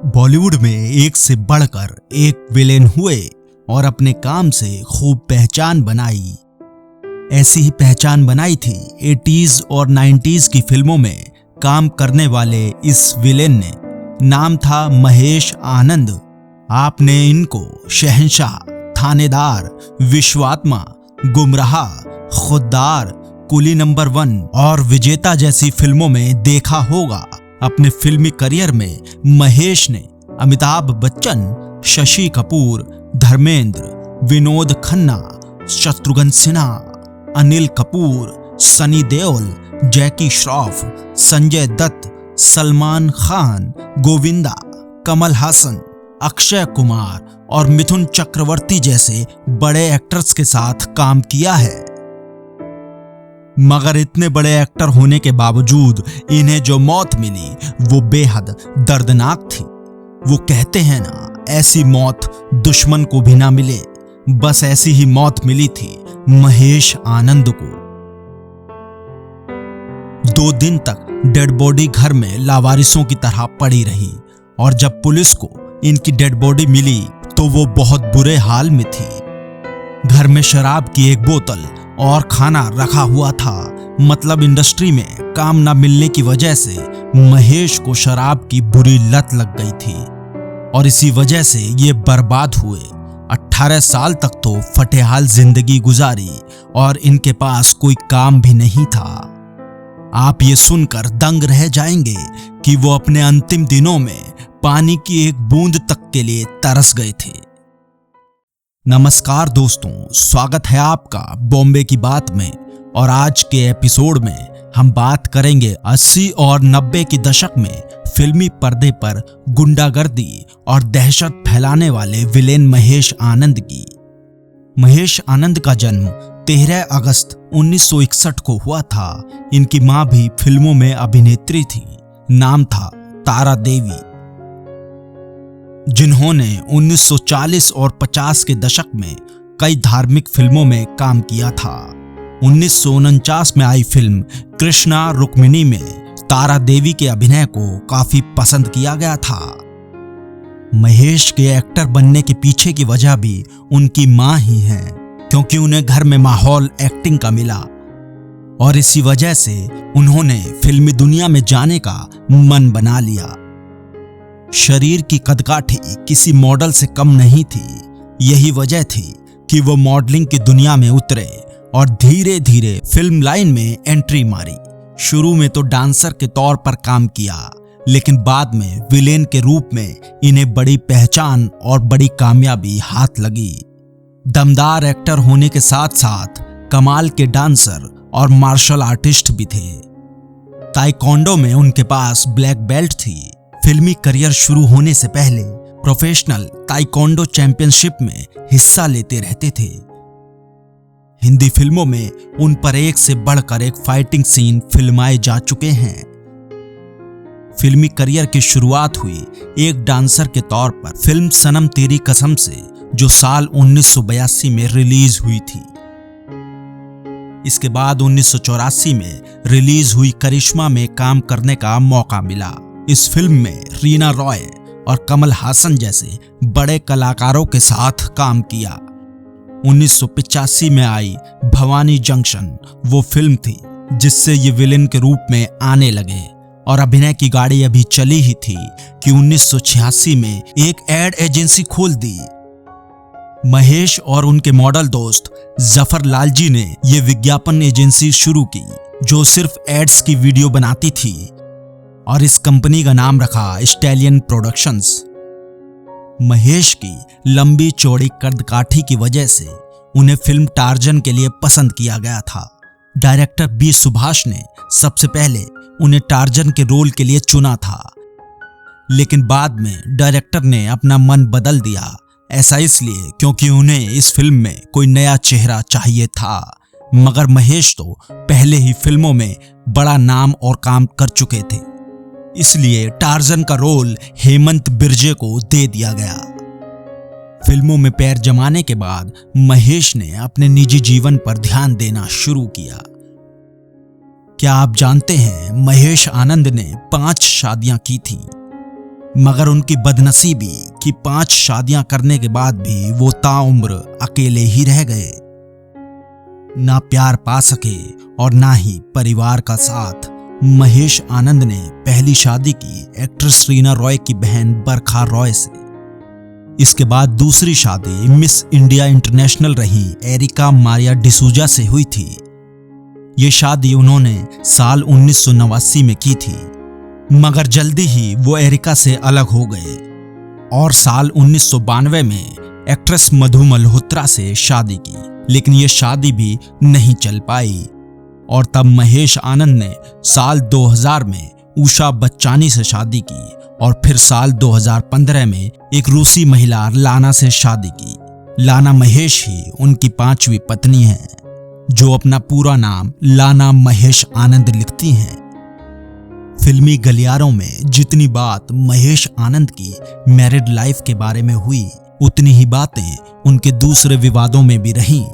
बॉलीवुड में एक से बढ़कर एक विलेन हुए और अपने काम से खूब पहचान बनाई। ऐसी ही पहचान बनाई थी 80s और 90s की फिल्मों में काम करने वाले इस विलेन ने। नाम था महेश आनंद। आपने इनको शहंशाह, थानेदार, विश्वात्मा, गुमराह, खुद्दार, कुली नंबर 1 और विजेता जैसी फिल्मों में देखा होगा। अपने फिल्मी करियर में महेश ने अमिताभ बच्चन, शशि कपूर, धर्मेंद्र, विनोद खन्ना, शत्रुघ्न सिन्हा, अनिल कपूर, सनी देओल, जैकी श्रॉफ, संजय दत्त, सलमान खान, गोविंदा, कमल हासन, अक्षय कुमार और मिथुन चक्रवर्ती जैसे बड़े एक्टर्स के साथ काम किया है। मगर इतने बड़े एक्टर होने के बावजूद इन्हें जो मौत मिली वो बेहद दर्दनाक थी। वो कहते हैं ना, ऐसी मौत दुश्मन को भी ना मिले। बस ऐसी ही मौत मिली थी महेश आनंद को। 2 दिन तक डेड बॉडी घर में लावारिसों की तरह पड़ी रही और जब पुलिस को इनकी डेड बॉडी मिली तो वो बहुत बुरे हाल में थी। घर में शराब की एक बोतल और खाना रखा हुआ था। मतलब इंडस्ट्री में काम न मिलने की वजह से महेश को शराब की बुरी लत लग गई थी और इसी वजह से ये बर्बाद हुए। 18 साल तक तो फटेहाल जिंदगी गुजारी और इनके पास कोई काम भी नहीं था। आप ये सुनकर दंग रह जाएंगे कि वो अपने अंतिम दिनों में पानी की एक बूंद तक के लिए तरस गए थे। नमस्कार दोस्तों, स्वागत है आपका बॉम्बे की बात में। और आज के एपिसोड में हम बात करेंगे 80 और 90 के दशक में फिल्मी पर्दे पर गुंडागर्दी और दहशत फैलाने वाले विलेन महेश आनंद की। महेश आनंद का जन्म 13 अगस्त 1961 को हुआ था। इनकी मां भी फिल्मों में अभिनेत्री थी। नाम था तारा देवी, जिन्होंने 1940 और 50 के दशक में कई धार्मिक फिल्मों में काम किया था। 1949 में आई फिल्म कृष्णा रुक्मिणी में तारा देवी के अभिनय को काफी पसंद किया गया था। महेश के एक्टर बनने के पीछे की वजह भी उनकी मां ही है, क्योंकि उन्हें घर में माहौल एक्टिंग का मिला और इसी वजह से उन्होंने फिल्मी दुनिया में जाने का मन बना लिया। शरीर की कदकाठी किसी मॉडल से कम नहीं थी। यही वजह थी कि वो मॉडलिंग की दुनिया में उतरे और धीरे धीरे फिल्म लाइन में एंट्री मारी। शुरू में तो डांसर के तौर पर काम किया, लेकिन बाद में विलेन के रूप में इन्हें बड़ी पहचान और बड़ी कामयाबी हाथ लगी। दमदार एक्टर होने के साथ साथ कमाल के डांसर और मार्शल आर्टिस्ट भी थे। ताइक्वांडो में उनके पास ब्लैक बेल्ट थी। फिल्मी करियर शुरू होने से पहले प्रोफेशनल ताइक्वांडो चैंपियनशिप में हिस्सा लेते रहते थे। हिंदी फिल्मों में उन पर एक से बढ़कर एक फाइटिंग सीन फिल्माए जा चुके हैं। फिल्मी करियर की शुरुआत हुई एक डांसर के तौर पर फिल्म सनम तेरी कसम से, जो साल 1982 में रिलीज हुई थी। इसके बाद 1984 में रिलीज हुई करिश्मा में काम करने का मौका मिला। इस फिल्म में रीना रॉय और कमल हासन जैसे बड़े कलाकारों के साथ काम किया। 1985 में आई भवानी जंक्शन वो फिल्म थी जिससे ये विलेन के रूप में आने लगे और अभिनय की गाड़ी अभी चली ही थी कि 1986 में एक एड एजेंसी खोल दी। महेश और उनके मॉडल दोस्त जफर लाल जी ने ये विज्ञापन एजेंसी शुरू की जो सिर्फ एड्स की वीडियो बनाती थी और इस कंपनी का नाम रखा स्टैलियन प्रोडक्शंस। महेश की लंबी चौड़ी कदकाठी की वजह से उन्हें फिल्म टार्जन के लिए पसंद किया गया था। डायरेक्टर बी सुभाष ने सबसे पहले उन्हें टार्जन के रोल के लिए चुना था, लेकिन बाद में डायरेक्टर ने अपना मन बदल दिया। ऐसा इसलिए क्योंकि उन्हें इस फिल्म में कोई नया चेहरा चाहिए था। मगर महेश तो पहले ही फिल्मों में बड़ा नाम और काम कर चुके थे, इसलिए टार्जन का रोल हेमंत बिर्जे को दे दिया गया। फिल्मों में पैर जमाने के बाद महेश ने अपने निजी जीवन पर ध्यान देना शुरू किया। क्या आप जानते हैं महेश आनंद ने 5 शादियां की थी। मगर उनकी बदनसीबी कि 5 शादियां करने के बाद भी वो ताउम्र अकेले ही रह गए। ना प्यार पा सके और ना ही परिवार का साथ। महेश आनंद ने पहली शादी की एक्ट्रेस रीना रॉय की बहन बरखा रॉय से। इसके बाद दूसरी शादी मिस इंडिया इंटरनेशनल रही एरिका मारिया डिसूजा से हुई थी। ये शादी उन्होंने साल 1989 में की थी, मगर जल्दी ही वो एरिका से अलग हो गए और साल 1992 में एक्ट्रेस मधु मल्होत्रा से शादी की, लेकिन ये शादी भी नहीं चल पाई। और तब महेश आनंद ने साल 2000 में उषा बच्चानी से शादी की और फिर साल 2015 में एक रूसी महिला लाना से शादी की। लाना महेश ही उनकी 5वीं पत्नी है, जो अपना पूरा नाम लाना महेश आनंद लिखती हैं। फिल्मी गलियारों में जितनी बात महेश आनंद की मैरिड लाइफ के बारे में हुई, उतनी ही बातें उनके दूसरे विवादों में भी रहीं।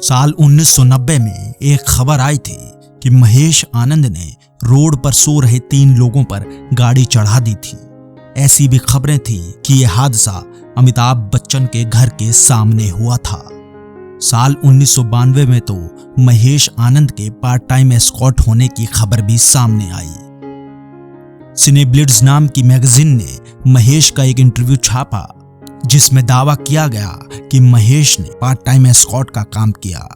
साल 1990 में एक खबर आई थी कि महेश आनंद ने रोड पर सो रहे 3 लोगों पर गाड़ी चढ़ा दी थी। ऐसी भी खबरें थी कि यह हादसा अमिताभ बच्चन के घर के सामने हुआ था। साल 1992 में तो महेश आनंद के पार्ट टाइम एस्कॉर्ट होने की खबर भी सामने आई। सिनेब्लिट्ज नाम की मैगजीन ने महेश का एक इंटरव्यू छापा, जिसमें दावा किया गया कि महेश ने पार्ट टाइम एस्कॉर्ट का काम किया।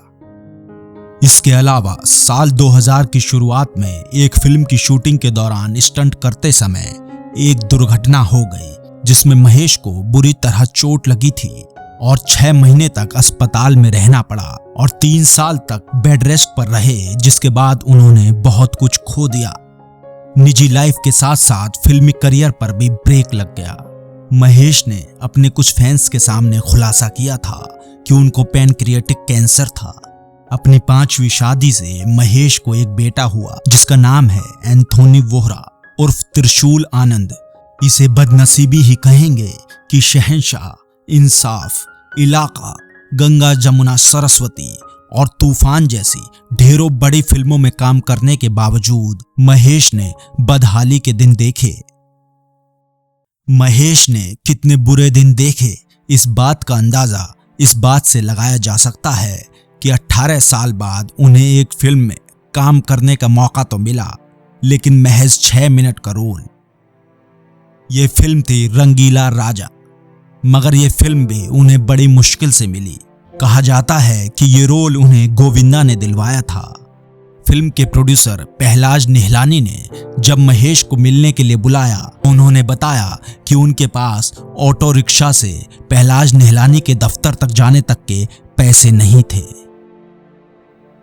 इसके अलावा साल 2000 की शुरुआत में एक फिल्म की शूटिंग के दौरान स्टंट करते समय एक दुर्घटना हो गई, जिसमें महेश को बुरी तरह चोट लगी थी और 6 महीने तक अस्पताल में रहना पड़ा और 3 साल तक बेड रेस्ट पर रहे, जिसके बाद उन्होंने बहुत कुछ खो दिया। निजी लाइफ के साथ साथ फिल्मी करियर पर भी ब्रेक लग गया। महेश ने अपने कुछ फैंस के सामने खुलासा किया था कि उनको पैनक्रियाटिक कैंसर था। अपनी 5वीं शादी से महेश को एक बेटा हुआ, जिसका नाम है एंथोनी वोहरा उर्फ त्रिशूल आनंद। इसे बदनसीबी ही कहेंगे कि शहंशाह, इंसाफ, इलाका, गंगा जमुना सरस्वती और तूफान जैसी ढेरों बड़ी फिल्मों में काम करने के बावजूद महेश ने बदहाली के दिन देखे। महेश ने कितने बुरे दिन देखे, इस बात का अंदाजा इस बात से लगाया जा सकता है कि 18 साल बाद उन्हें एक फिल्म में काम करने का मौका तो मिला, लेकिन महज 6 मिनट का रोल। यह फिल्म थी रंगीला राजा, मगर यह फिल्म भी उन्हें बड़ी मुश्किल से मिली। कहा जाता है कि ये रोल उन्हें गोविंदा ने दिलवाया था। फिल्म के प्रोड्यूसर पहलाज निहलानी ने जब महेश को मिलने के लिए बुलाया, उन्होंने बताया कि उनके पास ऑटो रिक्शा से पहलाज निहलानी के दफ्तर तक जाने तक के पैसे नहीं थे।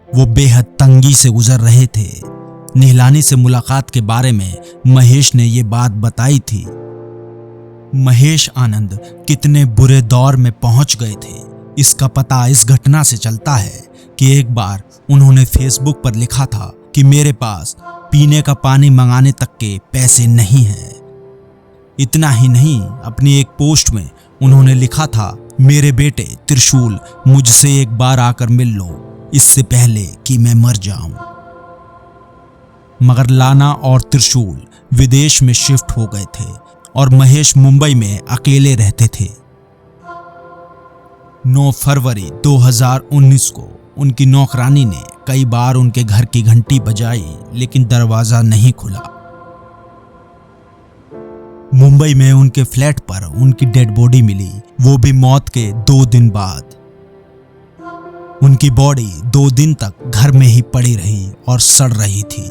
वो बेहद तंगी से गुजर रहे थे। निहलानी से मुलाकात के बारे में महेश ने ये बात बताई थी। महेश आनंद कितने बुरे दौर में पहुंच गए थे, इसका पता इस घटना से चलता है कि एक बार उन्होंने फेसबुक पर लिखा था कि मेरे पास पीने का पानी मंगाने तक के पैसे नहीं हैं। इतना ही नहीं, अपनी एक पोस्ट में उन्होंने लिखा था, मेरे बेटे त्रिशूल, मुझसे एक बार आकर मिल लो, इससे पहले कि मैं मर जाऊं। मगर लाना और त्रिशूल विदेश में शिफ्ट हो गए थे और महेश मुंबई में अकेले रहते थे। 9 फरवरी 2019 को उनकी नौकरानी ने कई बार उनके घर की घंटी बजाई, लेकिन दरवाजा नहीं खुला। मुंबई में उनके फ्लैट पर उनकी डेड बॉडी मिली, वो भी मौत के 2 दिन बाद। उनकी बॉडी 2 दिन तक घर में ही पड़ी रही और सड़ रही थी।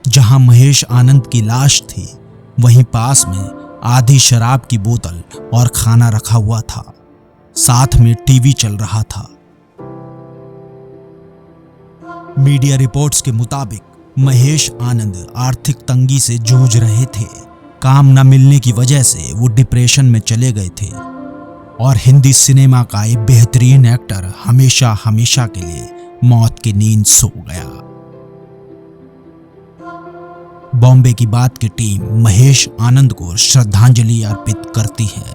जहां महेश आनंद की लाश थी, वहीं पास में आधी शराब की बोतल और खाना रखा हुआ था। साथ में टीवी चल रहा था। मीडिया रिपोर्ट्स के मुताबिक महेश आनंद आर्थिक तंगी से जूझ रहे थे। काम न मिलने की वजह से वो डिप्रेशन में चले गए थे और हिंदी सिनेमा का एक बेहतरीन एक्टर हमेशा हमेशा के लिए मौत की नींद सो गया। बॉम्बे की बात की टीम महेश आनंद को श्रद्धांजलि अर्पित करती है।